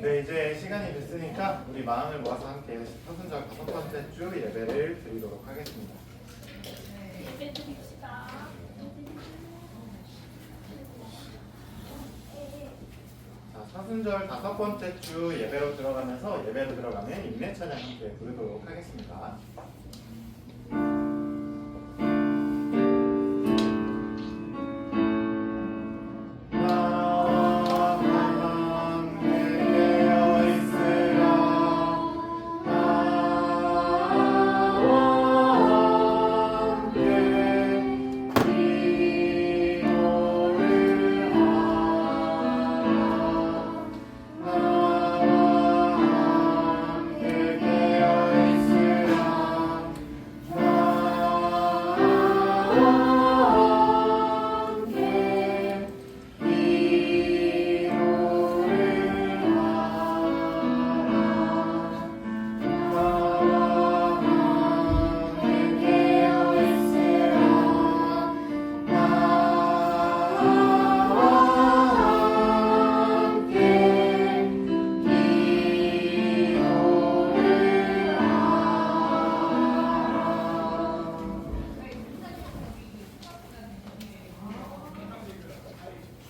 네, 이제 시간이 됐으니까 우리 마음을 모아서 함께 서순절 5번째 주 예배를 드리도록 하겠습니다. 예배 드립시다. 자, 서순절 5번째 주 예배로 들어가면서 예배로 들어가면 인내 찬양 함께 부르도록 하겠습니다.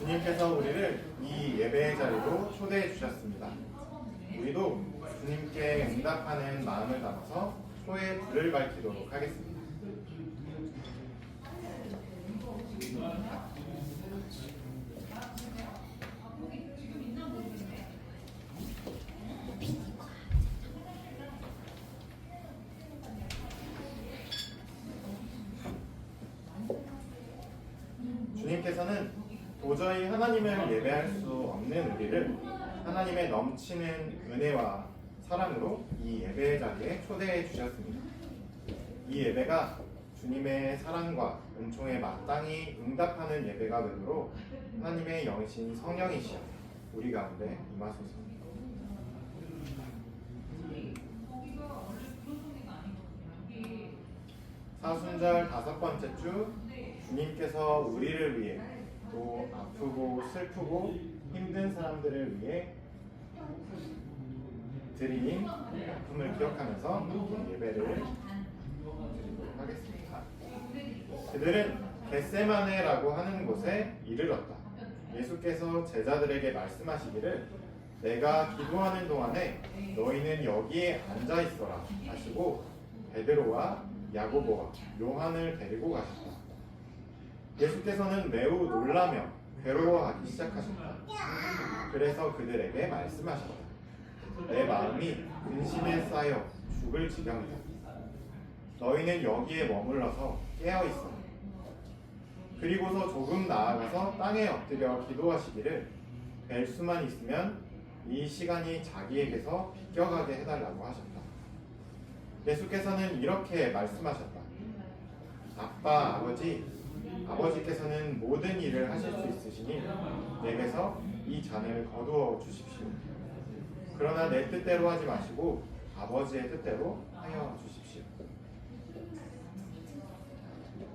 주님께서 우리를 이 예배의 자리로 초대해 주셨습니다. 우리도 주님께 응답하는 마음을 담아서 초의 불을 밝히도록 하겠습니다. 주님께서는 도저히 하나님을 예배할 수 없는 우리를 하나님의 넘치는 은혜와 사랑으로 이 예배의 자리에 초대해 주셨습니다. 이 예배가 주님의 사랑과 은총에 마땅히 응답하는 예배가 되도록 하나님의 영이신 성령이시여 우리 가운데 임하소서. 사순절 5번째 주 주님께서 우리를 위해 또 아프고 슬프고 힘든 사람들을 위해 드린 아픔을 기억하면서 예배를 드리도록 하겠습니다. 그들은 겟세마네라고 하는 곳에 이르렀다. 예수께서 제자들에게 말씀하시기를 내가 기도하는 동안에 너희는 여기에 앉아 있어라 하시고 베드로와 야고보와 요한을 데리고 가셨다. 예수께서는 매우 놀라며 괴로워하기 시작하셨다. 그래서 그들에게 말씀하셨다. 내 마음이 근심에 쌓여 죽을 지경이다. 너희는 여기에 머물러서 깨어있어. 그리고서 조금 나아가서 땅에 엎드려 기도하시기를 뵐 수만 있으면 이 시간이 자기에게서 비껴가게 해달라고 하셨다. 예수께서는 이렇게 말씀하셨다. 아빠, 아버지께서는 모든 일을 하실 수 있으시니 내게서 이 잔을 거두어 주십시오. 그러나 내 뜻대로 하지 마시고 아버지의 뜻대로 하여 주십시오.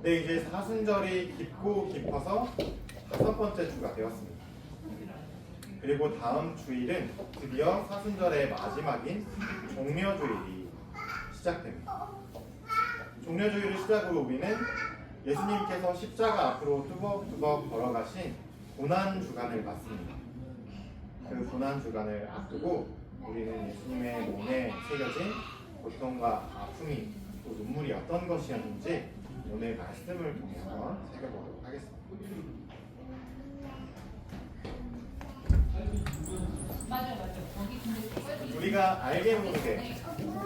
네, 이제 사순절이 깊고 깊어서 5번째 주가 되었습니다. 그리고 다음 주일은 드디어 사순절의 마지막인 종려주일이 시작됩니다. 종려주일을 시작으로 우리는 예수님께서 십자가 앞으로 뚜벅뚜벅 걸어가신 고난주간을 맞습니다. 그 고난주간을 앞두고 우리는 예수님의 몸에 새겨진 고통과 아픔이 또 눈물이 어떤 것이었는지 오늘 말씀을 통해서 새겨보도록 하겠습니다. 우리가 알게 모르게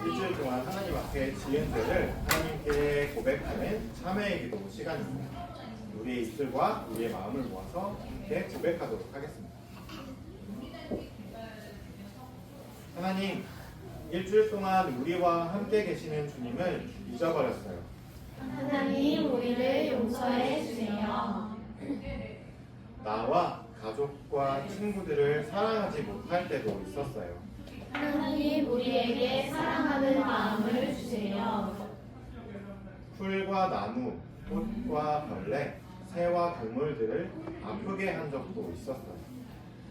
일주일 동안 하나님 앞에 지은 죄를 하나님께 고백하는 참회의 기도 시간입니다. 우리의 입술과 우리의 마음을 모아서 함께 고백하도록 하겠습니다. 하나님, 일주일 동안 우리와 함께 계시는 주님을 잊어버렸어요. 하나님, 우리를 용서해 주세요. 나와 가족과 친구들을 사랑하지 못할 때도 있었어요. 하나님, 우리에게 사랑하는 마음을 주세요. 풀과 나무, 꽃과 벌레, 새와 동물들을 아프게 한 적도 있었어요.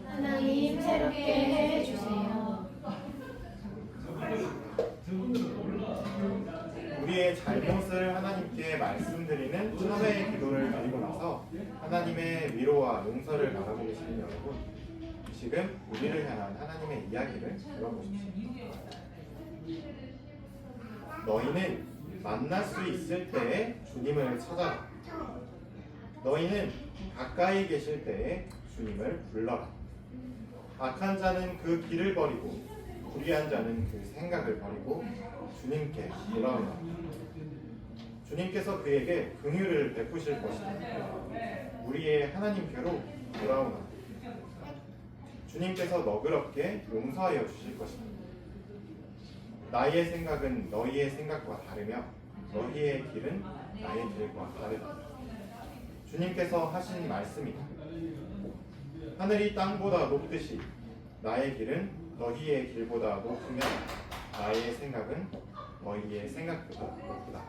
하나님 새롭게 해 주세요. 우리의 잘못을 하나님께 말씀드리는 참회의 기도를 드리고 나서 하나님의 위로와 용서를 바라고 계시는 여러분, 지금 우리를 향한 하나님의 이야기를 들어보십시오. 너희는 만날 수 있을 때에 주님을 찾아라. 너희는 가까이 계실 때에 주님을 불러라. 악한 자는 그 길을 버리고 불의한 자는 그 생각을 버리고 주님께 돌아오라. 주님께서 그에게 긍휼을 베푸실 것이다. 우리의 하나님께로 돌아오라. 주님께서 너그럽게 용서하여 주실 것이다. 나의 생각은 너희의 생각과 다르며 너희의 길은 나의 길과 다르다. 주님께서 하신 말씀이다. 하늘이 땅보다 높듯이 나의 길은 너희의 길보다 높으며 나의 생각은 너희의 생각보다 높다.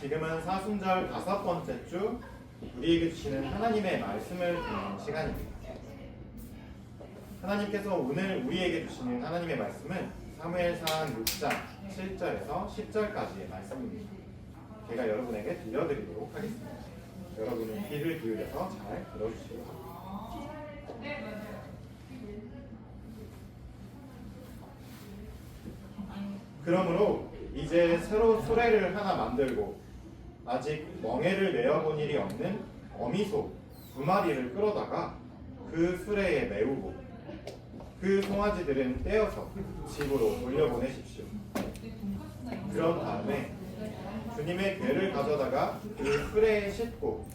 지금은 사순절 5번째 주 우리에게 주시는 하나님의 말씀을 듣는 시간입니다. 하나님께서 오늘 우리에게 주시는 하나님의 말씀은 사무엘상 6장 7절에서 10절까지의 말씀입니다. 제가 여러분에게 들려드리도록 하겠습니다. 여러분은 귀를 기울여서 잘 들어주시기 바랍니다. 그러므로 이제 새로 수레를 하나 만들고 아직 멍에를 내어본 일이 없는 어미소 2마리를 끌어다가 그 수레에 메우고 그 송아지들은 떼어서 집으로 돌려보내십시오. 그런 다음에 주님의 궤를 가져다가 그 수레에 싣고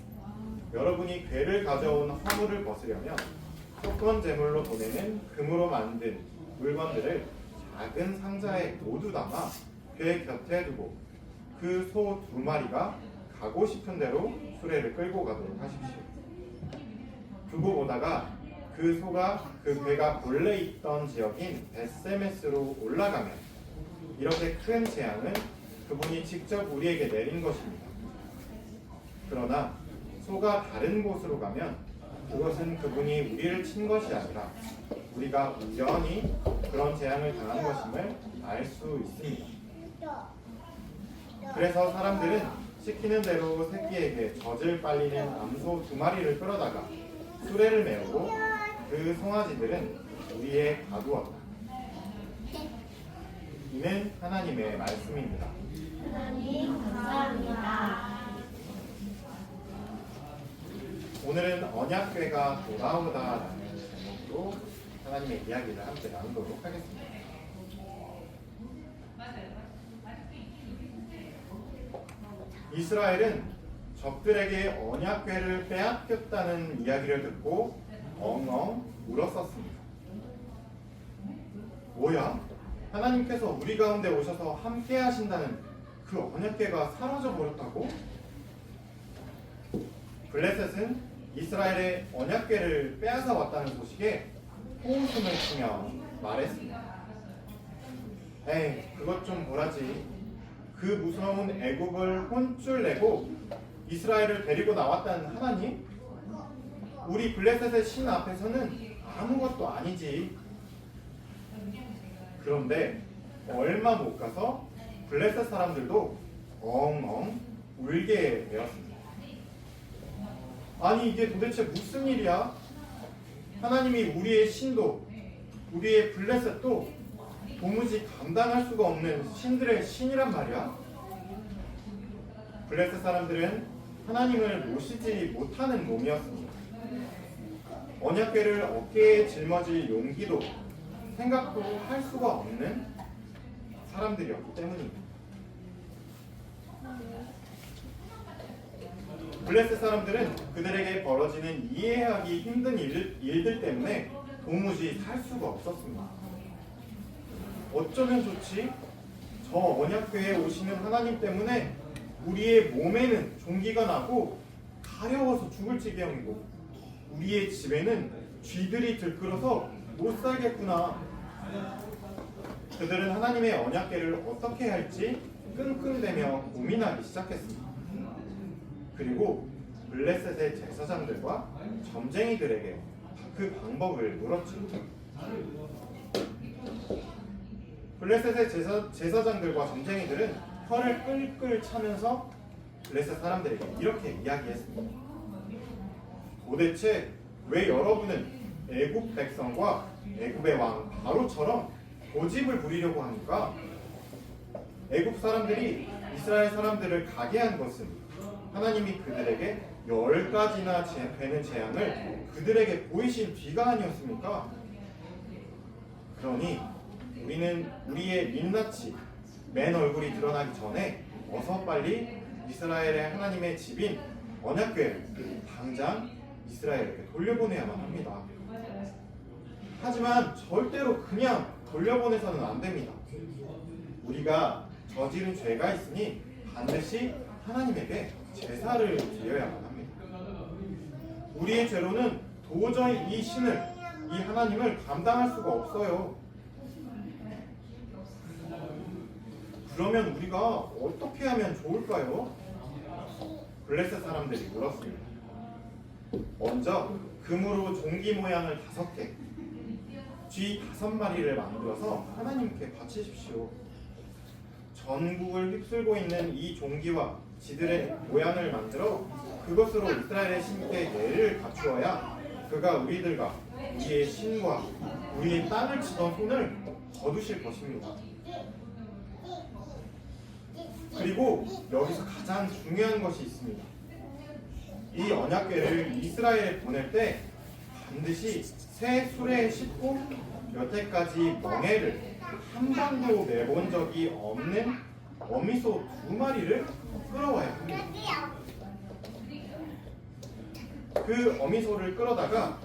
여러분이 궤를 가져온 허물을 벗으려면 속건 제물로 보내는 금으로 만든 물건들을 작은 상자에 모두 담아 궤 곁에 두고 그 소 2마리가 가고 싶은 대로 수레를 끌고 가도록 하십시오. 두고 보다가 그 소가 그 궤가 본래 있던 지역인 벳세메스로 올라가면 이렇게 큰 재앙은 그분이 직접 우리에게 내린 것입니다. 그러나 소가 다른 곳으로 가면 그것은 그분이 우리를 친 것이 아니라 우리가 우연히 그런 재앙을 당한 것임을 알 수 있습니다. 그래서 사람들은 시키는 대로 새끼에게 젖을 빨리는 암소 2마리를 끌어다가 수레를 메우고 그 송아지들은 우리에 가두었다. 이는 하나님의 말씀입니다. 하나님 감사합니다. 오늘은 언약궤가 돌아오다라는 제목으로 하나님의 이야기를 함께 나누도록 하겠습니다. 이스라엘은 적들에게 언약궤를 빼앗겼다는 이야기를 듣고 엉엉 울었었습니다. 뭐야? 하나님께서 우리 가운데 오셔서 함께 하신다는 그 언약궤가 사라져 버렸다고? 블레셋은 이스라엘의 언약궤를 빼앗아 왔다는 소식에 호흡숨을 치며 말했습니다. 에이, 그것 좀 보라지. 그 무서운 애국을 혼쭐 내고 이스라엘을 데리고 나왔다는 하나님? 우리 블레셋의 신 앞에서는 아무것도 아니지. 그런데 얼마 못 가서 블레셋 사람들도 엉엉 울게 되었습니다. 아니, 이게 도대체 무슨 일이야? 하나님이 우리의 신도, 우리의 블레셋도 도무지 감당할 수가 없는 신들의 신이란 말이야? 블레셋 사람들은 하나님을 모시지 못하는 몸이었습니다. 언약궤를 어깨에 짊어질 용기도 생각도 할 수가 없는 사람들이었기 때문입니다. 블레셋 사람들은 그들에게 벌어지는 이해하기 힘든 일들 때문에 도무지 살 수가 없었습니다. 어쩌면 좋지? 저 언약궤에 오시는 하나님 때문에 우리의 몸에는 종기가 나고 가려워서 죽을 지경이고 우리의 집에는 쥐들이 들끓어서 못 살겠구나. 그들은 하나님의 언약궤를 어떻게 할지 끙끙대며 고민하기 시작했습니다. 그리고 블레셋의 제사장들과 점쟁이들에게 그 방법을 물었죠. 블레셋의 제사장들과 점쟁이들은 혀를 끌끌 차면서 블레셋 사람들에게 이렇게 이야기했습니다. 도대체 왜 여러분은 애굽 백성과 애굽의 왕 바로처럼 고집을 부리려고 합니까? 애굽 사람들이 이스라엘 사람들을 가게 한 것은 하나님이 그들에게 10가지나 되는 재앙을 그들에게 보이신 뒤가 아니었습니까? 그러니 우리는 우리의 민낯이 맨 얼굴이 드러나기 전에 어서 빨리 이스라엘의 하나님의 집인 언약궤를 당장 이스라엘에게 돌려보내야만 합니다. 하지만 절대로 그냥 돌려보내서는 안 됩니다. 우리가 저지른 죄가 있으니 반드시 하나님에게 제사를 드려야만 합니다. 우리의 죄로는 도저히 이 신을, 이 하나님을 감당할 수가 없어요. 그러면 우리가 어떻게 하면 좋을까요? 블레셋 사람들이 물었습니다. 먼저 금으로 종기 모양을 5개, 쥐 5마리를 만들어서 하나님께 바치십시오. 전국을 휩쓸고 있는 이 종기와 쥐들의 모양을 만들어 그것으로 이스라엘의 신께 예를 갖추어야 그가 우리들과 우리의 신과 우리의 땅을 치던 손을 거두실 것입니다. 그리고 여기서 가장 중요한 것이 있습니다. 이 언약궤를 이스라엘에 보낼 때 반드시 새 수레에 싣고 여태까지 멍에를 한 번도 매본 적이 없는 어미소 2마리를 끌어와야 합니다. 그 어미소를 끌어다가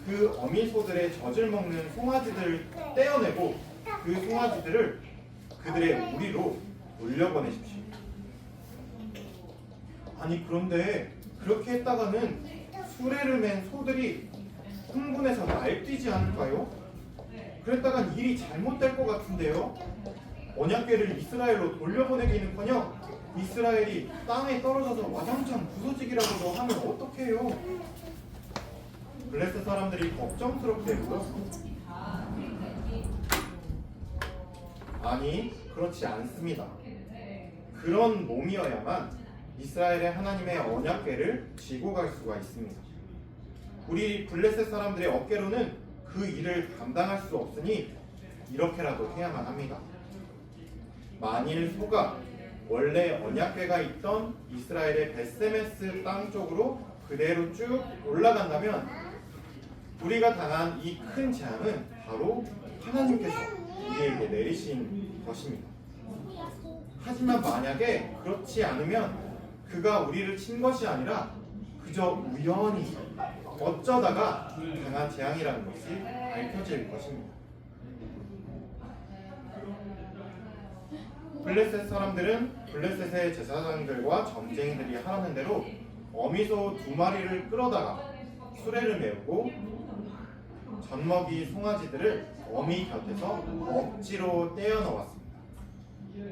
그 어미소들의 젖을 먹는 송아지들을 떼어내고 그 송아지들을 그들의 우리로 돌려보내십시오. 아니 그런데 그렇게 했다가는 수레를 맨 소들이 흥분해서 날뛰지 않을까요? 그랬다간 일이 잘못될 것 같은데요. 언약궤를 이스라엘로 돌려보내기는커녕 이스라엘이 땅에 떨어져서 와장창 부서지기라고도 하면 어떡해요? 블레셋 사람들이 걱정스럽게 물었습니다. 아니 그렇지 않습니다. 그런 몸이어야만 이스라엘의 하나님의 언약궤를 지고 갈 수가 있습니다. 우리 블레셋 사람들의 어깨로는 그 일을 감당할 수 없으니 이렇게라도 해야만 합니다. 만일 소가 원래 언약궤가 있던 이스라엘의 벳세메스 땅 쪽으로 그대로 쭉 올라간다면 우리가 당한 이 큰 재앙은 바로 하나님께서 우리에게 내리신 것입니다. 하지만 만약에 그렇지 않으면 그가 우리를 친 것이 아니라 그저 우연히 어쩌다가 당한 재앙이라는 것이 밝혀질 것입니다. 블레셋 사람들은 블레셋의 제사장들과 점쟁이들이 하라는 대로 어미소 2마리를 끌어다가 수레를 메우고 젖먹이 송아지들을 어미 곁에서 억지로 떼어 넣었습니다.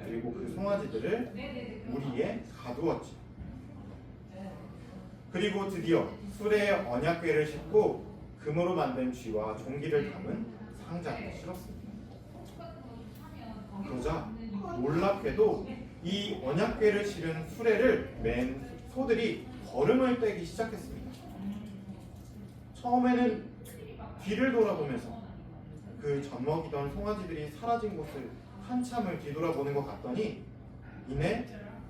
그리고 그 송아지들을 우리에 가두었지. 그리고 드디어 수레에 언약궤를 싣고 금으로 만든 쥐와 종기를 담은 상자를 실었습니다. 그러자 놀랍게도 이 언약궤를 실은 수레를 맨 소들이 걸음을 떼기 시작했습니다. 처음에는 뒤를 돌아보면서 그 젖먹이던 송아지들이 사라진 곳을 한참을 뒤돌아보는 것 같더니 이내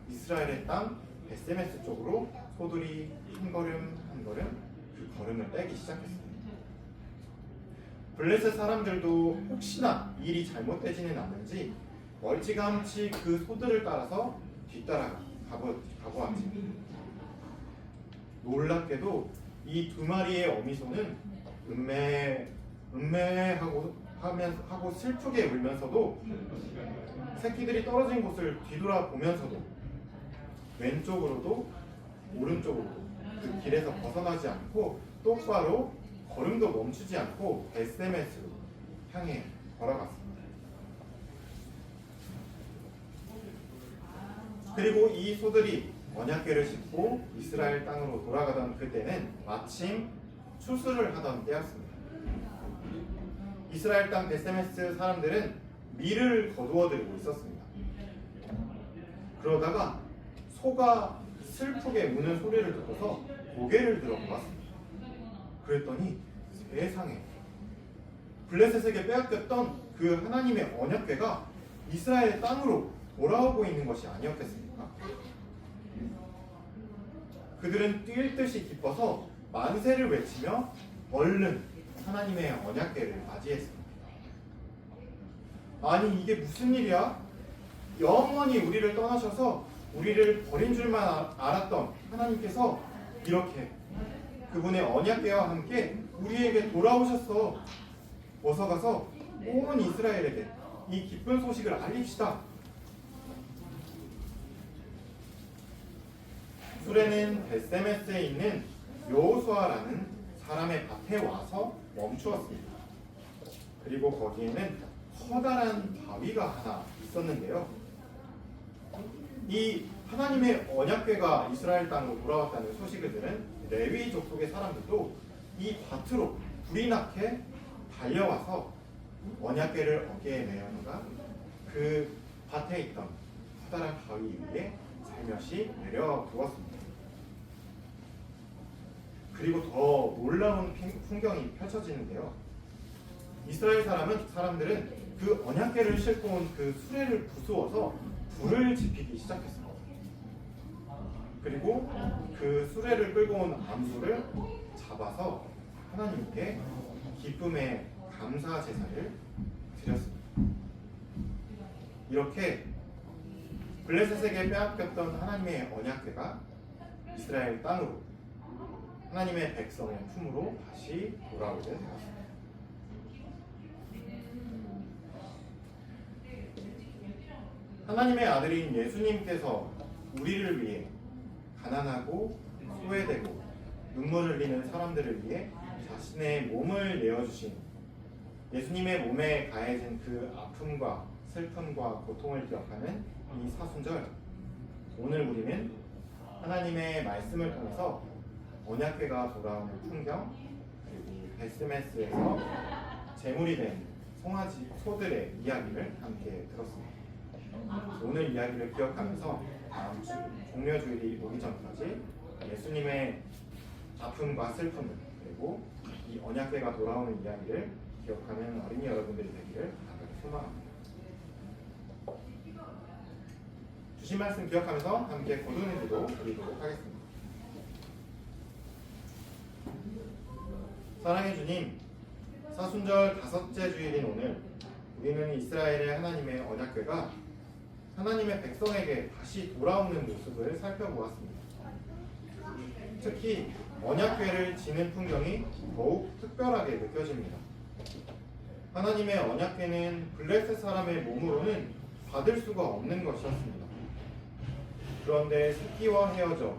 이스라엘의 땅 벳세메스 쪽으로 소들이 한 걸음 한 걸음 그 걸음을 떼기 시작했습니다. 블레셋 사람들도 혹시나 일이 잘못되지는 않는지 멀찌감치 그 소들을 따라서 뒤따라 가보았지. 놀랍게도 이 2마리의 어미소는 하고 슬프게 울면서도 새끼들이 떨어진 곳을 뒤돌아보면서도 왼쪽으로도 오른쪽으로도 그 길에서 벗어나지 않고 똑바로 걸음도 멈추지 않고 벳세메스로 향해 걸어갔습니다. 그리고 이 소들이 언약궤를 싣고 이스라엘 땅으로 돌아가던 그때는 마침 추수를 하던 때였습니다. 이스라엘 땅 베세메스 사람들은 밀을 거두어들이고 있었습니다. 그러다가 소가 슬프게 우는 소리를 듣고서 고개를 들어 보았습니다. 그랬더니 세상에, 블레셋에게 빼앗겼던 그 하나님의 언약궤가 이스라엘 땅으로 돌아오고 있는 것이 아니었겠습니까? 그들은 뛸 듯이 기뻐서 만세를 외치며 얼른 하나님의 언약궤를 맞이했습니다. 아니, 이게 무슨 일이야? 영원히 우리를 떠나셔서 우리를 버린 줄만 알았던 하나님께서 이렇게 그분의 언약궤와 함께 우리에게 돌아오셨어. 어서 가서 온 이스라엘에게 이 기쁜 소식을 알립시다. 수레는 베세메스에 있는 여호수아라는 사람의 밭에 와서 멈추었습니다. 그리고 거기에는 커다란 바위가 하나 있었는데요. 이 하나님의 언약궤가 이스라엘 땅으로 돌아왔다는 소식을 들은 레위 족속의 사람들도 이 밭으로 불이 나게 달려와서 언약궤를 어깨에 메어놓아 그 밭에 있던 커다란 바위 위에 살며시 내려두었습니다. 그리고 더 놀라운 풍경이 펼쳐지는데요. 이스라엘 사람들은 그 언약궤를 싣고 온 그 수레를 부수어서 불을 지피기 시작했습니다. 그리고 그 수레를 끌고 온 암소를 잡아서 하나님께 기쁨의 감사 제사를 드렸습니다. 이렇게 블레셋에게 빼앗겼던 하나님의 언약궤가 이스라엘 땅으로 하나님의 백성의 품으로 다시 돌아오게 되었습니다. 하나님의 아들인 예수님께서 우리를 위해 가난하고 소외되고 눈물 흘리는 사람들을 위해 자신의 몸을 내어주신 예수님의 몸에 가해진 그 아픔과 슬픔과 고통을 기억하는 이 사순절, 오늘 우리는 하나님의 말씀을 통해서 언약궤가 돌아오는 풍경, 그리고 베스메스에서 제물이 된 송아지 소들의 이야기를 함께 들었습니다. 오늘 이야기를 기억하면서 다음 주 종려주일이 오기 전까지 예수님의 아픔과 슬픔을, 그리고 이 언약궤가 돌아오는 이야기를 기억하는 어린이 여러분들이 되기를 간절히 소망합니다. 주신 말씀 기억하면서 함께 고도는 기도 드리도록 하겠습니다. 사랑의 주님, 사순절 다섯째 주일인 오늘 우리는 이스라엘의 하나님의 언약궤가 하나님의 백성에게 다시 돌아오는 모습을 살펴보았습니다. 특히 언약궤를 지는 풍경이 더욱 특별하게 느껴집니다. 하나님의 언약궤는 블레셋 사람의 몸으로는 받을 수가 없는 것이었습니다. 그런데 새끼와 헤어져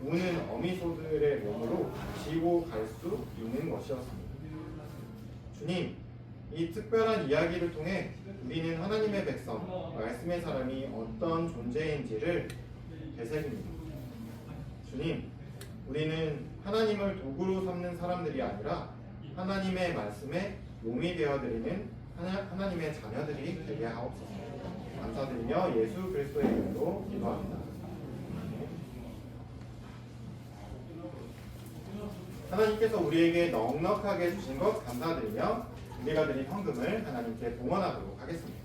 우는 어미소들의 몸으로 지고 갈 수 있는 것이었습니다. 주님, 이 특별한 이야기를 통해 우리는 하나님의 백성, 말씀의 사람이 어떤 존재인지를 되새깁니다. 주님, 우리는 하나님을 도구로 삼는 사람들이 아니라 하나님의 말씀에 용이 되어드리는 하나님의 자녀들이 되게 하옵소서. 감사드리며 예수 그리스도의 이름으로 기도합니다. 하나님께서 우리에게 넉넉하게 주신 것 감사드리며 우리가 드린 헌금을 하나님께 봉헌하도록 하겠습니다.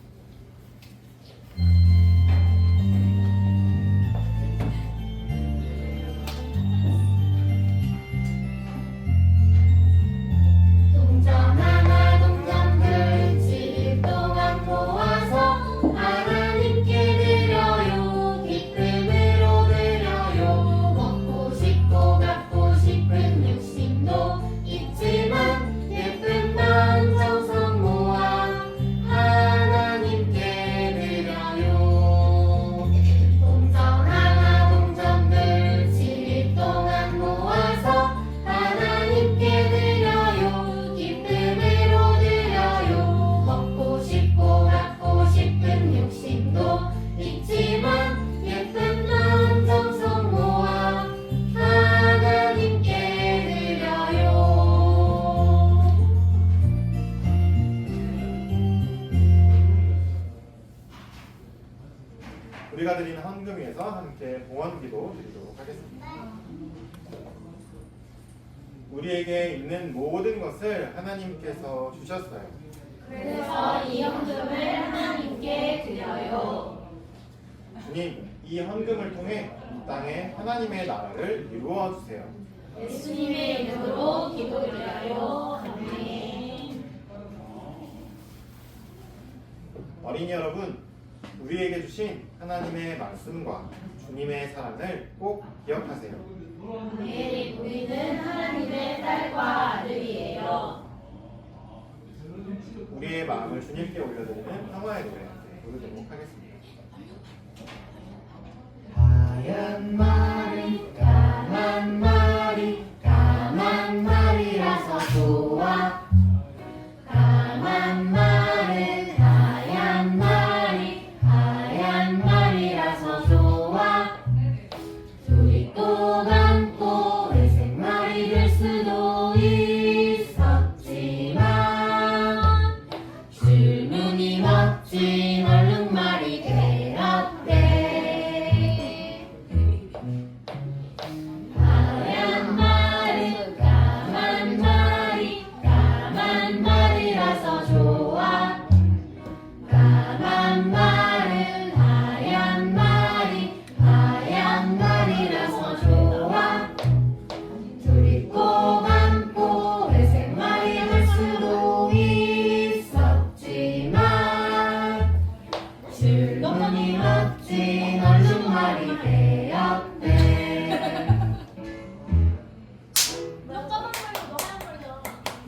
동전 하나 동전들 7일 동안 모아서 하나님께 드려요. 기쁨으로 드려요. 먹고 싶고 갖고 싶은 욕심도 있지만 예쁜 마음 정성 모아 하나님께 봉헌기도 드리도록 하겠습니다. 우리에게 있는 모든 것을 하나님께서 주셨어요. 그래서 이 헌금을 하나님께 드려요. 주님, 이 헌금을 통해 이 땅에 하나님의 나라를 이루어 주세요. 예수님의 이름으로 기도드려요. 아멘. 어린이 여러분, 우리에게 주신 하나님의 말씀과 주님의 사랑을 꼭 기억하세요. 네, 우리는 하나님의 딸과 아들이에요. 우리의 마음을 주님께 올려드리는 평화의 노래 부르도록 하겠습니다. 하얀 말이 까만 말이 까만 말이라서 좋아. 까만 말은 하얀 말이 하얀 말이라서 좋아. 둘이 또 감고 회색 말이 될 수도 있었지만 줄무늬 멋진 얼룩말이 되었대. 하얀 말은 까만 말이 까만 말이라서 좋아. 까만 말은 하얀 말이 하얀 말이라서 좋아. 둘이 꼭 안고 회색 말이 될 수도 있었지만 줄무늬 멋진 얼룩말이 되었대.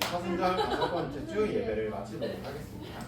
사순절 5번째 주 예배를 마치도록 하겠습니다.